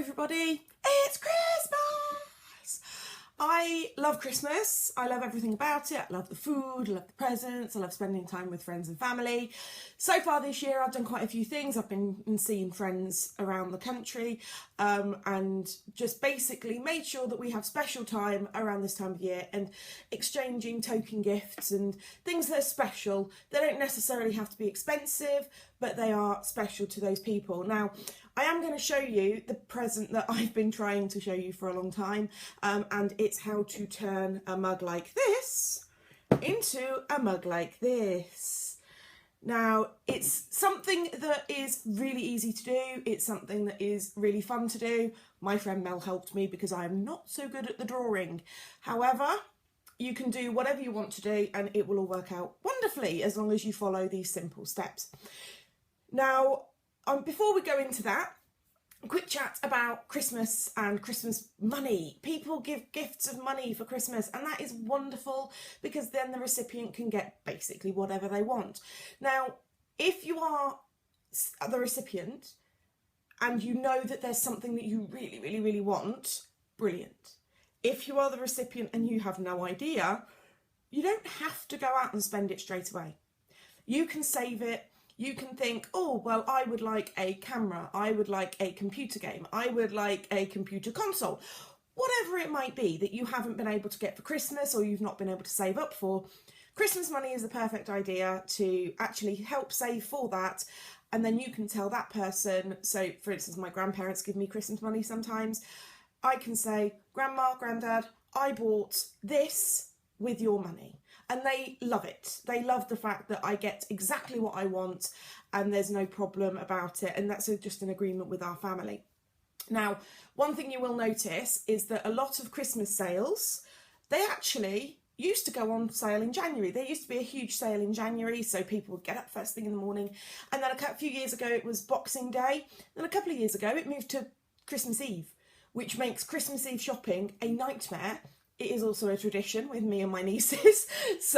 everybody, it's Christmas! I love Christmas, I love everything about it. I love the food, I love the presents, I love spending time with friends and family. So far this year I've done quite a few things. I've been seeing friends around the country and just basically made sure that we have special time around this time of year and exchanging token gifts and things that are special. They don't necessarily have to be expensive, but they are special to those people. Now, I am going to show you the present that I've been trying to show you for a long time, and it's how to turn a mug like this into a mug like this. Now, it's something that is really easy to do. It's something that is really fun to do. My friend Mel helped me because I am not so good at the drawing. However, you can do whatever you want to do and it will all work out wonderfully as long as you follow these simple steps. Now, before we go into that, a quick chat about Christmas and Christmas money. People give gifts of money for Christmas, and that is wonderful because then the recipient can get basically whatever they want. Now, if you are the recipient and you know that there's something that you really want, brilliant. If you are the recipient and you have no idea, you don't have to go out and spend it straight away. You can save it. You can think, oh, well, I would like a camera, I would like a computer game, I would like a computer console. Whatever it might be that you haven't been able to get for Christmas or you've not been able to save up for, Christmas money is the perfect idea to actually help save for that. And then you can tell that person, so for instance, my grandparents give me Christmas money sometimes. I can say, Grandma, Grandad, I bought this with your money. And they love it. They love the fact that I get exactly what I want and there's no problem about it. And that's just an agreement with our family. Now, one thing you will notice is that a lot of Christmas sales, they actually used to go on sale in January. There used to be a huge sale in January, so people would get up first thing in the morning. And then a few years ago, it was Boxing Day. And a couple of years ago, it moved to Christmas Eve, which makes Christmas Eve shopping a nightmare. It is also a tradition with me and my nieces,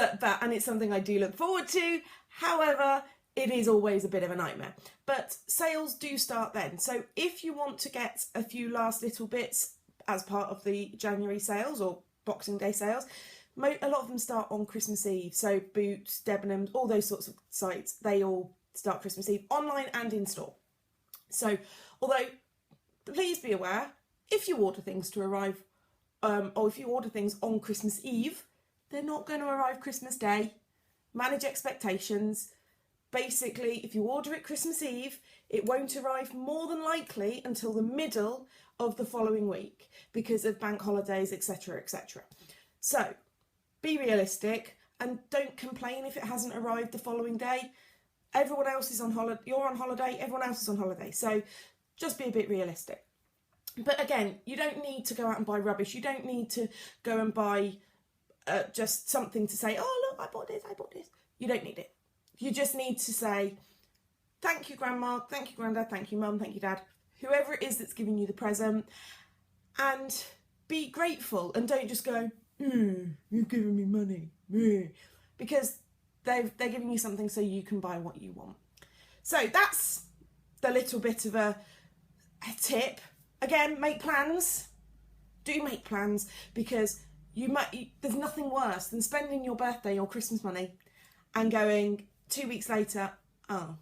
and it's something I do look forward to. However, it is always a bit of a nightmare. But sales do start then. So if you want to get a few last little bits as part of the January sales or Boxing Day sales, a lot of them start on Christmas Eve. So Boots, Debenhams, all those sorts of sites, they all start Christmas Eve, online and in store. So although, please be aware, if you order things to arrive or if you order things on Christmas Eve, they're not going to arrive Christmas Day. Manage expectations. Basically, if you order it Christmas Eve, it won't arrive more than likely until the middle of the following week because of bank holidays, etc, etc. So, be realistic and don't complain if it hasn't arrived the following day. Everyone else is on holiday, you're on holiday, everyone else is on holiday. So, just be a bit realistic. But again, you don't need to go out and buy rubbish. You don't need to go and buy just something to say, oh, look, I bought this, I bought this. You don't need it. You just need to say, thank you, Grandma, thank you, Grandad, thank you, Mum, thank you, Dad, whoever it is that's giving you the present, and be grateful and don't just go, you're giving me money, because they're giving you something so you can buy what you want. So that's the little bit of a tip. Again, make plans. Do make plans because there's nothing worse than spending your birthday or Christmas money and going 2 weeks later, oh,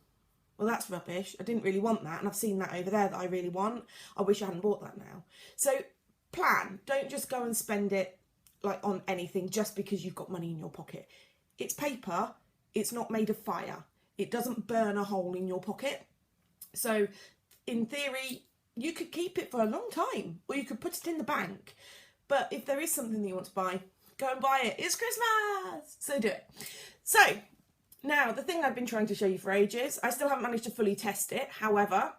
well, that's rubbish. I didn't really want that. And I've seen that over there that I really want. I wish I hadn't bought that now. So plan. Don't just go and spend it like on anything just because you've got money in your pocket. It's paper. It's not made of fire. It doesn't burn a hole in your pocket. So in theory, you could keep it for a long time or you could put it in the bank. But if there is something that you want to buy, go and buy it. It's Christmas! So do it. So now the thing I've been trying to show you for ages, I still haven't managed to fully test it. However,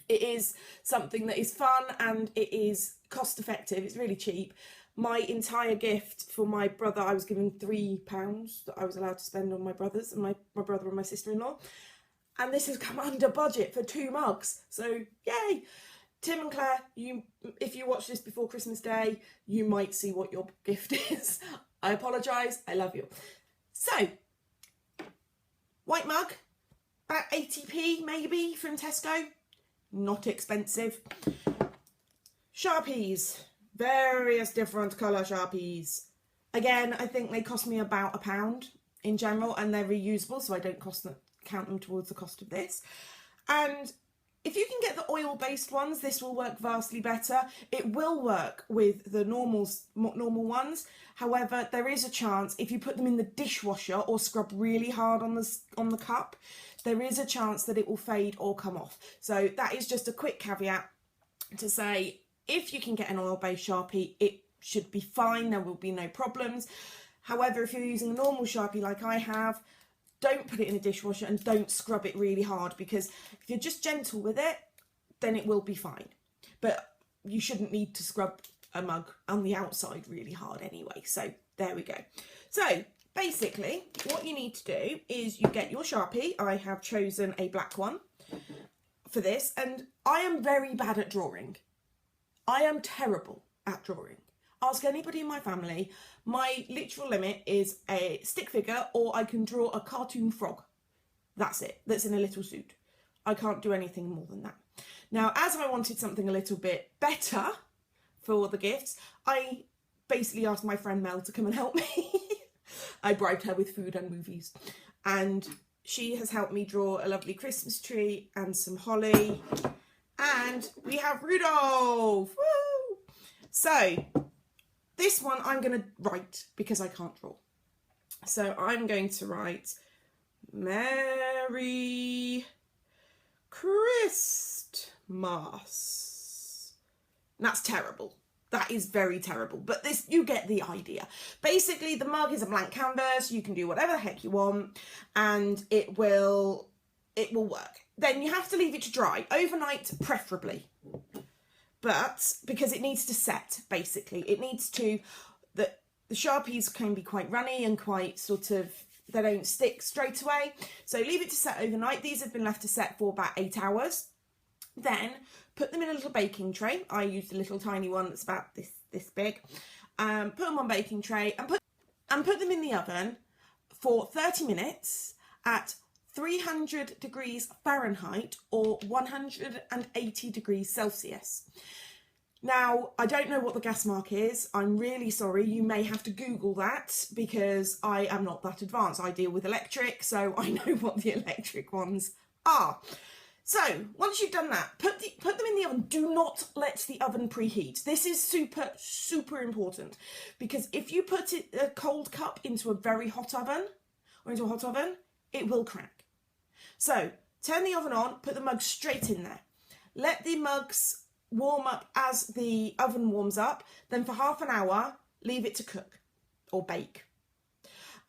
it is something that is fun and it is cost effective. It's really cheap. My entire gift for my brother, I was given £3 that I was allowed to spend on my brothers and my brother and my sister-in-law. And this has come under budget for 2 mugs. So, yay! Tim and Claire, if you watch this before Christmas Day, you might see what your gift is. I apologise. I love you. So, white mug, about 80p maybe from Tesco. Not expensive. Sharpies, various different colour Sharpies. Again, I think they cost me about £1 in general, and they're reusable, so I don't count them towards the cost of this. And if you can get the oil-based ones, this will work vastly better. It will work with the normal ones. However, there is a chance if you put them in the dishwasher or scrub really hard on the cup, there is a chance that it will fade or come off. So that is just a quick caveat to say, if you can get an oil-based Sharpie, it should be fine. There will be no problems. However, if you're using a normal Sharpie like I have, don't put it in a dishwasher and don't scrub it really hard, because if you're just gentle with it, then it will be fine. But you shouldn't need to scrub a mug on the outside really hard anyway. So there we go. So basically what you need to do is you get your Sharpie. I have chosen a black one for this, and I am very bad at drawing. I am terrible at drawing. Ask anybody in my family. My literal limit is a stick figure, or I can draw a cartoon frog. That's it. That's in a little suit. I can't do anything more than that. Now, as I wanted something a little bit better for the gifts, I basically asked my friend Mel to come and help me. I bribed her with food and movies. And she has helped me draw a lovely Christmas tree and some holly. And we have Rudolph. Woo! So this one I'm going to write because I can't draw. So I'm going to write Merry Christmas. That's terrible. That is very terrible. But this, you get the idea. Basically, the mug is a blank canvas. You can do whatever the heck you want, and it will work. Then you have to leave it to dry overnight, preferably. But because it needs to set, basically, it needs to, the Sharpies can be quite runny and quite sort of, they don't stick straight away. So leave it to set overnight. These have been left to set for about 8 hours. Then put them in a little baking tray. I used a little tiny one that's about this big. Put them on baking tray and put them in the oven for 30 minutes at 300 degrees Fahrenheit or 180 degrees Celsius. Now, I don't know what the gas mark is. I'm really sorry. You may have to Google that because I am not that advanced. I deal with electric, so I know what the electric ones are. So once you've done that, put them in the oven. Do not let the oven preheat. This is super, super important, because if you put a cold cup into a very hot oven or into a hot oven, it will crack. So turn the oven on, put the mugs straight in there. Let the mugs warm up as the oven warms up. Then for half an hour, leave it to cook or bake.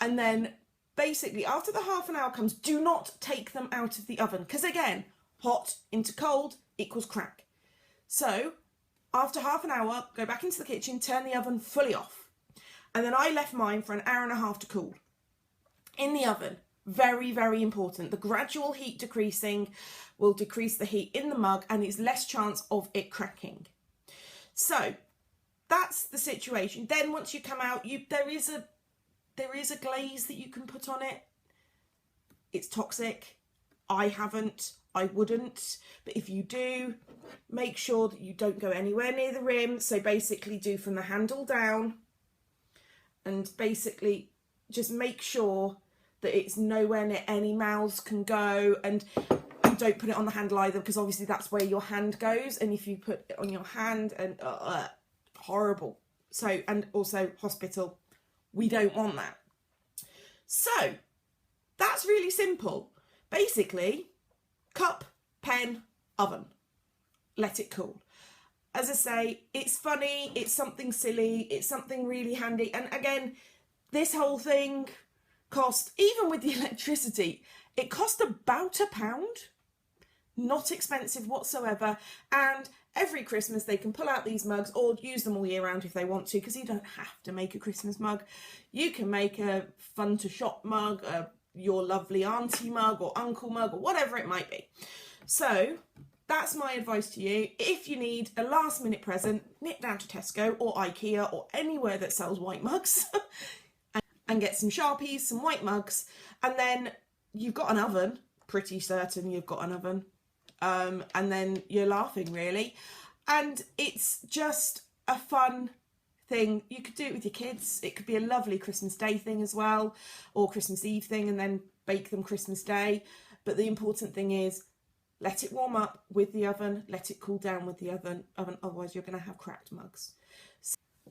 And then basically after the half an hour comes, do not take them out of the oven, because again, hot into cold equals crack. So after half an hour, go back into the kitchen, turn the oven fully off. And then I left mine for an hour and a half to cool in the oven. Very, very important. The gradual heat decreasing will decrease the heat in the mug, and there's less chance of it cracking. So that's the situation. Then once you come out, there is a glaze that you can put on it. It's toxic. I haven't. I wouldn't. But if you do, make sure that you don't go anywhere near the rim. So basically do from the handle down, and basically just make sure that it's nowhere near any mouths can go, and you don't put it on the handle either, because obviously that's where your hand goes, and if you put it on your hand, and horrible. So, and also hospital, we don't want that. So that's really simple. Basically, cup, pen, oven, let it cool. As I say, it's funny, it's something silly, it's something really handy, and again, this whole thing cost, even with the electricity, it cost about £1. Not expensive whatsoever. And every Christmas they can pull out these mugs, or use them all year round if they want to, because you don't have to make a Christmas mug. You can make a fun to shop mug, your lovely auntie mug or uncle mug, or whatever it might be. So that's my advice to you. If you need a last minute present, nip down to Tesco or IKEA or anywhere that sells white mugs and get some Sharpies, some white mugs, and then you've got an oven. Pretty certain you've got an oven. And then you're laughing, really. And it's just a fun thing. You could do it with your kids. It could be a lovely Christmas Day thing as well, or Christmas Eve thing, and then bake them Christmas Day. But the important thing is, let it warm up with the oven, let it cool down with the oven, otherwise you're going to have cracked mugs.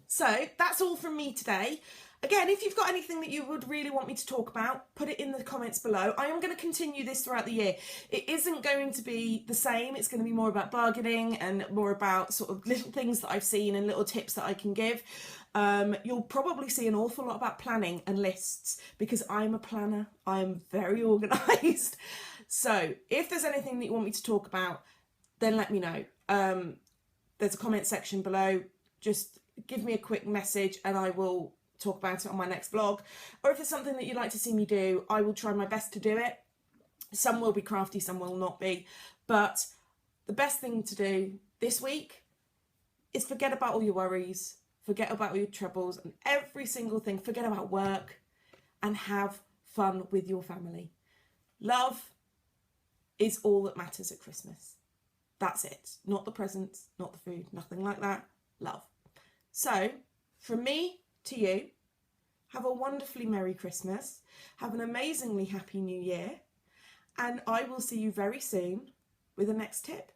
So that's all from me today. Again, if you've got anything that you would really want me to talk about, put it in the comments below. I am going to continue this throughout the year. It isn't going to be the same. It's going to be more about bargaining and more about sort of little things that I've seen and little tips that I can give. You'll probably see an awful lot about planning and lists because I'm a planner. I'm very organised. So if there's anything that you want me to talk about, then let me know. There's a comment section below. Just give me a quick message and I will talk about it on my next vlog. Or if it's something that you'd like to see me do, I will try my best to do it. Some will be crafty, some will not be. But the best thing to do this week is forget about all your worries, forget about all your troubles and every single thing. Forget about work and have fun with your family. Love is all that matters at Christmas. That's it. Not the presents, not the food, nothing like that. Love. So, from me to you, have a wonderfully Merry Christmas, have an amazingly Happy New Year, and I will see you very soon with the next tip.